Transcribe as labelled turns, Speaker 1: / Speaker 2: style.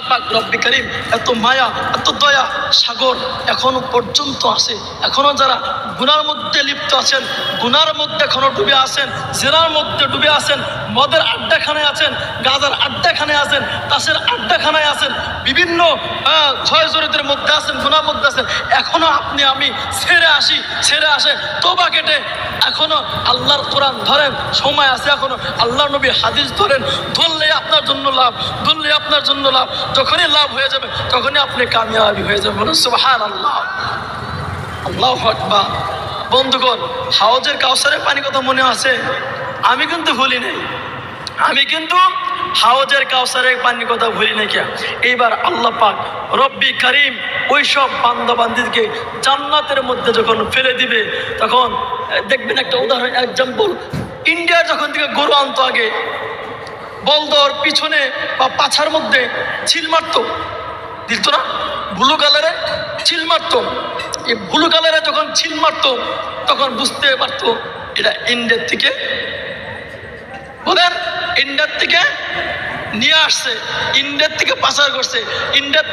Speaker 1: পাক রব্বি করিম এত মায়া এত দয়া সাগর এখনো পর্যন্ত আছে। এখনো যারা গুনার মধ্যে লিপ্ত আছেন, গুনার মধ্যে এখনো ডুবে আছেন, জেনার মধ্যে ডুবে আছেন, মদের আড্ডাখানায় আছেন, গাঁজার আড্ডাখানায় আছেন, তাসের আড্ডাখানায় আছেন, বিভিন্ন ছয়জরিতের মধ্যে আছেন, গুনার মধ্যে আছেন, এখনো আপনি আমি ছেড়ে আসে তোবা কেটে এখনো আল্লাহর কোরআন ধরেন, সময় আছে এখনো আল্লাহর নবী হাদিস ধরেন, ধরলে আপনার জন্য লাভ, ধরলে আপনার জন্য লাভ। যখনই লাভ হয়ে যাবে তখনই আপনি কামিয়াবি হয়ে যাবেন। সুবহানাল্লাহ, আল্লাহু আকবার। বন্ধুগণ, হাউজের কাউসারের পানি কথা মনে আছে? আমি কিন্তু ভুলি নাই, আমি কিন্তু হাউজের কাউসারের পানির কথা ভুলি নাই। কে এইবার আল্লাহ পাক রব্বি করিম ওই সব বান্দা বান্দিকে জান্নাতের মধ্যে যখন ফেলে দিবে, তখন দেখবেন একটা উদাহরণ, এক্সাম্পল, ইন্ডিয়ার যখন থেকে গরু আনতো আগে, বলদর পিছনে বা পাছার মধ্যে ছিল মারতো, দিত না, ব্লু কালারে ছিল মারতো। এই ব্লু কালারে যখন ছিল মারতো তখন বুঝতে পারতো এটা ইন্ডিয়ার থেকে, বলেন, ইন্ডিয়ার থেকে নিয়ে আসছে, ইন্ডিয়ার থেকে পাচার করছে, ইন্ডিয়ার